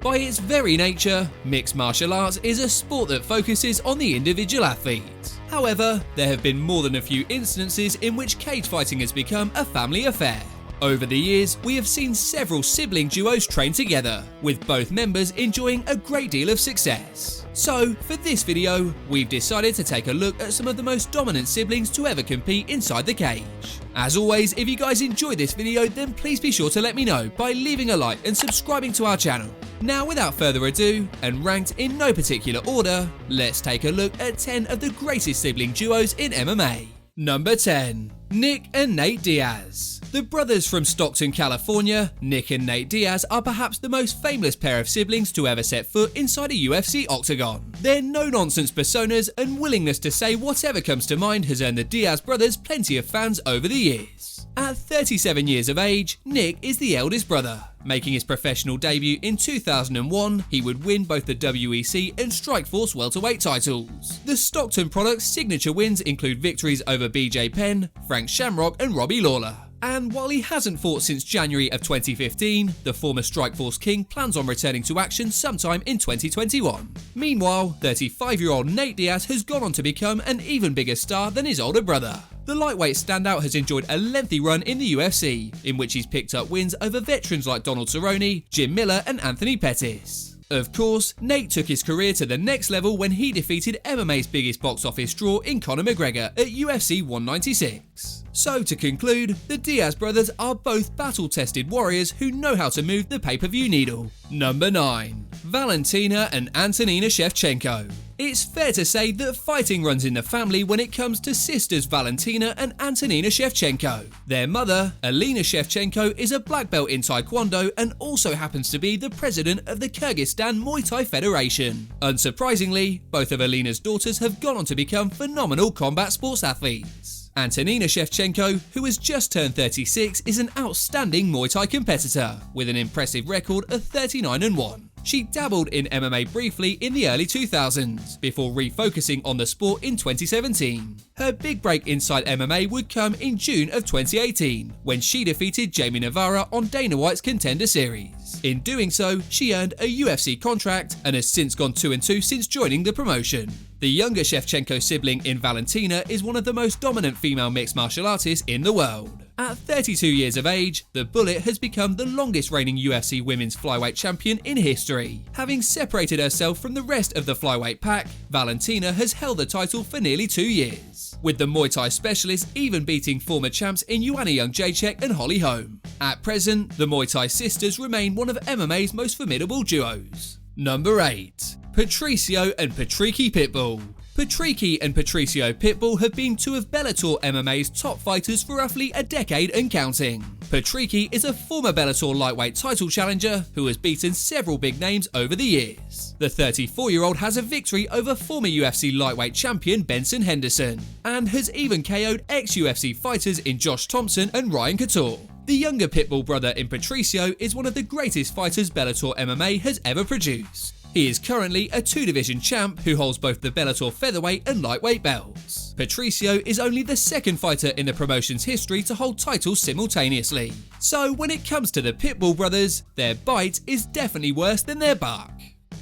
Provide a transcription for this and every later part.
By its very nature, mixed martial arts is a sport that focuses on the individual athlete. However, there have been more than a few instances in which cage fighting has become a family affair. Over the years, we have seen several sibling duos train together, with both members enjoying a great deal of success. So, for this video, we've decided to take a look at some of the most dominant siblings to ever compete inside the cage. As always, if you guys enjoyed this video, then please be sure to let me know by leaving a like and subscribing to our channel. Now, without further ado, and ranked in no particular order, let's take a look at 10 of the greatest sibling duos in MMA. Number 10. Nick and Nate Diaz. The brothers from Stockton, California, Nick and Nate Diaz are perhaps the most famous pair of siblings to ever set foot inside a UFC octagon. Their no-nonsense personas and willingness to say whatever comes to mind has earned the Diaz brothers plenty of fans over the years. At 37 years of age, Nick is the eldest brother. Making his professional debut in 2001, he would win both the WEC and Strikeforce welterweight titles. The Stockton product's signature wins include victories over BJ Penn, Frank Shamrock and Robbie Lawler. And while he hasn't fought since January of 2015, the former Strikeforce king plans on returning to action sometime in 2021. Meanwhile, 35-year-old Nate Diaz has gone on to become an even bigger star than his older brother. The lightweight standout has enjoyed a lengthy run in the UFC, in which he's picked up wins over veterans like Donald Cerrone, Jim Miller and Anthony Pettis. Of course, Nate took his career to the next level when he defeated MMA's biggest box office draw in Conor McGregor at UFC 196. So to conclude, the Diaz brothers are both battle-tested warriors who know how to move the pay-per-view needle. Number 9. Valentina and Antonina Shevchenko. It's fair to say that fighting runs in the family when it comes to sisters Valentina and Antonina Shevchenko. Their mother, Alina Shevchenko, is a black belt in Taekwondo and also happens to be the president of the Kyrgyzstan Muay Thai Federation. Unsurprisingly, both of Alina's daughters have gone on to become phenomenal combat sports athletes. Antonina Shevchenko, who has just turned 36, is an outstanding Muay Thai competitor with an impressive record of 39-1. She dabbled in MMA briefly in the early 2000s, before refocusing on the sport in 2017. Her big break inside MMA would come in June of 2018, when she defeated Jamie Navarrete on Dana White's Contender Series. In doing so, she earned a UFC contract and has since gone 2-2 since joining the promotion. The younger Shevchenko sibling in Valentina is one of the most dominant female mixed martial artists in the world. At 32 years of age, the Bullet has become the longest reigning UFC women's flyweight champion in history. Having separated herself from the rest of the flyweight pack, Valentina has held the title for nearly 2 years, with the Muay Thai specialist even beating former champs in Joanna Jędrzejczyk and Holly Holm. At present, the Muay Thai sisters remain one of MMA's most formidable duos. Number 8. Patrcio and Patricky Pitbull. Patricky and Patrcio Pitbull have been two of Bellator MMA's top fighters for roughly a decade and counting. Patricky is a former Bellator lightweight title challenger who has beaten several big names over the years. The 34-year-old has a victory over former UFC lightweight champion Benson Henderson, and has even KO'd ex-UFC fighters in Josh Thompson and Ryan Couture. The younger Pitbull brother in Patricio is one of the greatest fighters Bellator MMA has ever produced. He is currently a 2-division champ who holds both the Bellator featherweight and lightweight belts. Patrcio is only the second fighter in the promotion's history to hold titles simultaneously. So when it comes to the Pitbull brothers, their bite is definitely worse than their bark.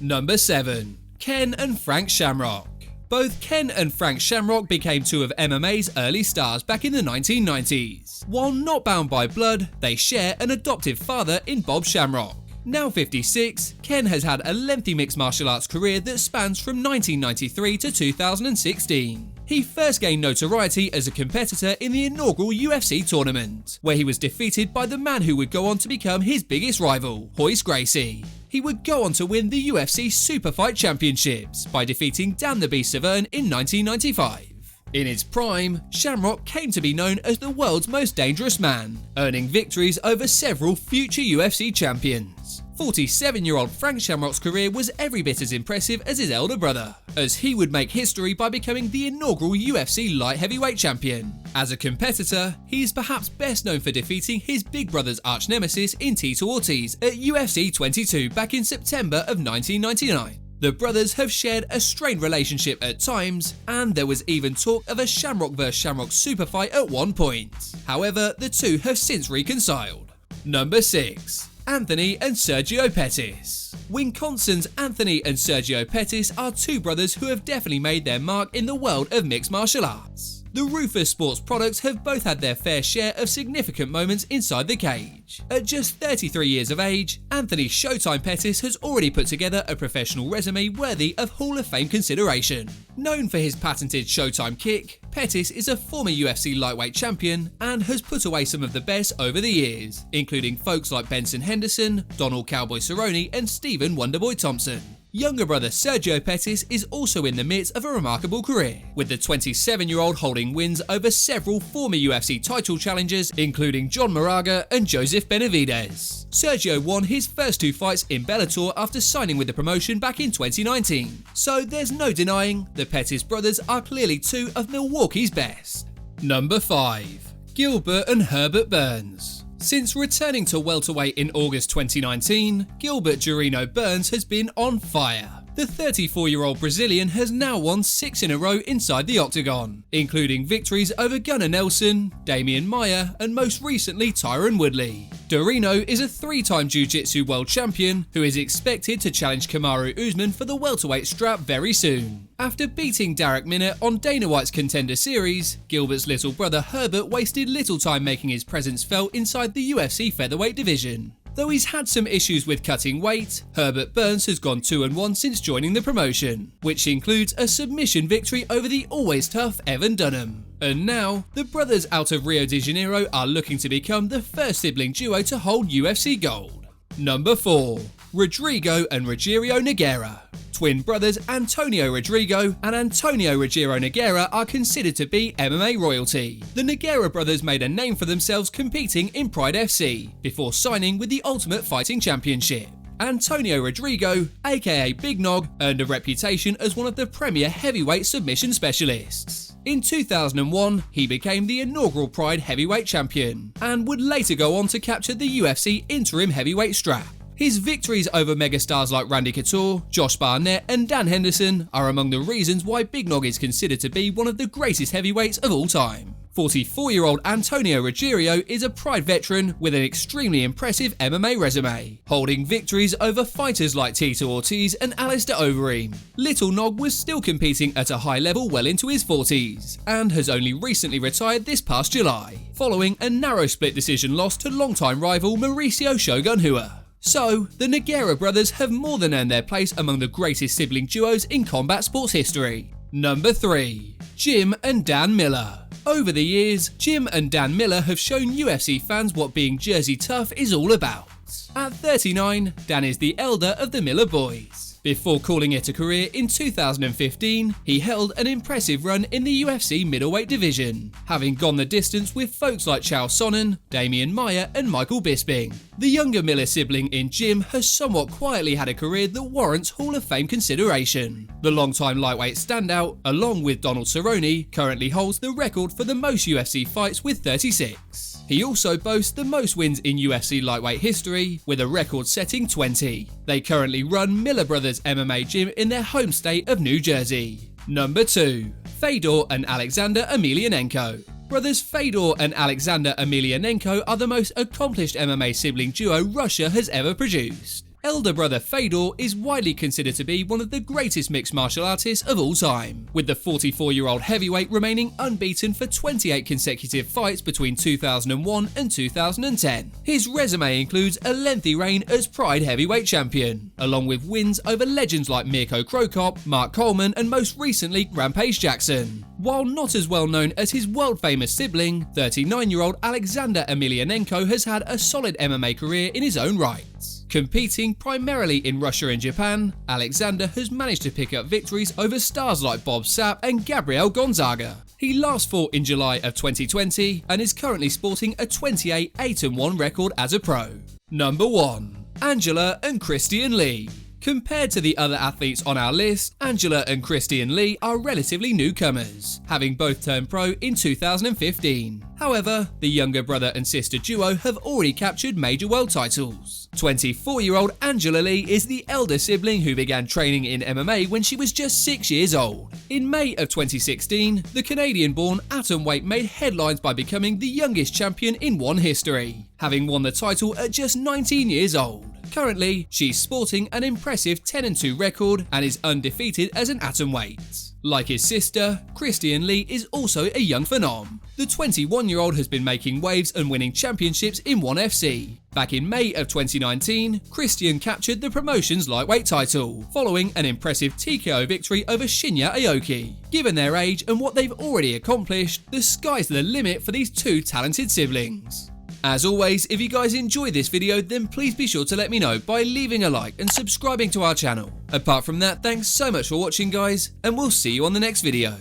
Number 7. Ken and Frank Shamrock. Both Ken and Frank Shamrock became two of MMA's early stars back in the 1990s. While not bound by blood, they share an adoptive father in Bob Shamrock. Now 56, Ken has had a lengthy mixed martial arts career that spans from 1993 to 2016. He first gained notoriety as a competitor in the inaugural UFC tournament, where he was defeated by the man who would go on to become his biggest rival, Royce Gracie. He would go on to win the UFC Superfight Championships by defeating Dan the Beast Severn in 1995. In his prime, Shamrock came to be known as the world's most dangerous man, earning victories over several future UFC champions. 47-year-old Frank Shamrock's career was every bit as impressive as his elder brother, as he would make history by becoming the inaugural UFC light heavyweight champion. As a competitor, he is perhaps best known for defeating his big brother's arch nemesis in Tito Ortiz at UFC 22 back in September of 1999. The brothers have shared a strained relationship at times, and there was even talk of a Shamrock vs Shamrock super fight at one point. However, the two have since reconciled. Number 6. Anthony and Sergio Pettis. Wisconsin's Anthony and Sergio Pettis are two brothers who have definitely made their mark in the world of mixed martial arts. The Rufus sports products have both had their fair share of significant moments inside the cage. At just 33 years of age, Anthony Showtime Pettis has already put together a professional resume worthy of Hall of Fame consideration. Known for his patented Showtime kick, Pettis is a former UFC lightweight champion and has put away some of the best over the years, including folks like Benson Henderson, Donald Cowboy Cerrone and Stephen Wonderboy Thompson. Younger brother Sergio Pettis is also in the midst of a remarkable career, with the 27-year-old holding wins over several former UFC title challengers, including John Moraga and Joseph Benavidez. Sergio won his first two fights in Bellator after signing with the promotion back in 2019, so there's no denying the Pettis brothers are clearly two of Milwaukee's best. Number 5. Gilbert and Herbert Burns. Since returning to welterweight in August 2019, Gilbert Gerino Burns has been on fire. The 34-year-old Brazilian has now won 6 in a row inside the octagon, including victories over Gunnar Nelson, Damian Maia, and most recently Tyron Woodley. Gerino is a 3-time Jiu-Jitsu world champion who is expected to challenge Kamaru Usman for the welterweight strap very soon. After beating Darrick Minner on Dana White's Contender Series, Gilbert's little brother Herbert wasted little time making his presence felt inside the UFC featherweight division. Though he's had some issues with cutting weight, Herbert Burns has gone 2-1 since joining the promotion, which includes a submission victory over the always tough Evan Dunham. And now, the brothers out of Rio de Janeiro are looking to become the first sibling duo to hold UFC gold. Number 4. Rodrigo and Rogerio Nogueira. Twin brothers Antonio Rodrigo and Antonio Rogerio Nogueira are considered to be MMA royalty. The Nogueira brothers made a name for themselves competing in Pride FC before signing with the Ultimate Fighting Championship. Antonio Rodrigo, aka Big Nog, earned a reputation as one of the premier heavyweight submission specialists. In 2001, he became the inaugural Pride heavyweight champion and would later go on to capture the UFC interim heavyweight strap. His victories over megastars like Randy Couture, Josh Barnett and Dan Henderson are among the reasons why Big Nog is considered to be one of the greatest heavyweights of all time. 44-year-old Antonio Rogerio is a Pride veteran with an extremely impressive MMA resume, holding victories over fighters like Tito Ortiz and Alistair Overeem. Little Nog was still competing at a high level well into his 40s, and has only recently retired this past July, following a narrow split decision loss to longtime rival Mauricio Shogun Rua. So, the Nogueira brothers have more than earned their place among the greatest sibling duos in combat sports history. Number 3. Jim and Dan Miller. Over the years, Jim and Dan Miller have shown UFC fans what being Jersey tough is all about. At 39, Dan is the elder of the Miller boys. Before calling it a career in 2015, he held an impressive run in the UFC middleweight division, having gone the distance with folks like Chael Sonnen, Damian Maia and Michael Bisping. The younger Miller sibling in Jim has somewhat quietly had a career that warrants Hall of Fame consideration. The longtime lightweight standout, along with Donald Cerrone, currently holds the record for the most UFC fights with 36. He also boasts the most wins in UFC lightweight history, with a record-setting 20. They currently run Miller Brothers MMA Gym in their home state of New Jersey. Number 2. Fedor and Alexander Emilianenko. Brothers Fedor and Alexander Emilianenko are the most accomplished MMA sibling duo Russia has ever produced. Elder brother Fedor is widely considered to be one of the greatest mixed martial artists of all time, with the 44-year-old heavyweight remaining unbeaten for 28 consecutive fights between 2001 and 2010. His resume includes a lengthy reign as Pride heavyweight champion, along with wins over legends like Mirko Cro Cop, Mark Coleman and most recently Rampage Jackson. While not as well known as his world-famous sibling, 39-year-old Alexander Emilianenko has had a solid MMA career in his own right. Competing primarily in Russia and Japan, Alexander has managed to pick up victories over stars like Bob Sapp and Gabriel Gonzaga. He last fought in July of 2020 and is currently sporting a 28-8-1 record as a pro. Number 1. Angela and Christian Lee. Compared to the other athletes on our list, Angela and Christian Lee are relatively newcomers, having both turned pro in 2015. However, the younger brother and sister duo have already captured major world titles. 24-year-old Angela Lee is the elder sibling who began training in MMA when she was just 6 years old. In May of 2016, the Canadian-born atomweight made headlines by becoming the youngest champion in ONE history, having won the title at just 19 years old. Currently, she's sporting an impressive 10-2 record and is undefeated as an atomweight. Like his sister, Christian Lee is also a young phenom. The 21-year-old has been making waves and winning championships in ONE FC. Back in May of 2019, Christian captured the promotion's lightweight title, following an impressive TKO victory over Shinya Aoki. Given their age and what they've already accomplished, the sky's the limit for these two talented siblings. As always, if you guys enjoyed this video, then please be sure to let me know by leaving a like and subscribing to our channel. Apart from that, thanks so much for watching guys, and we'll see you on the next video.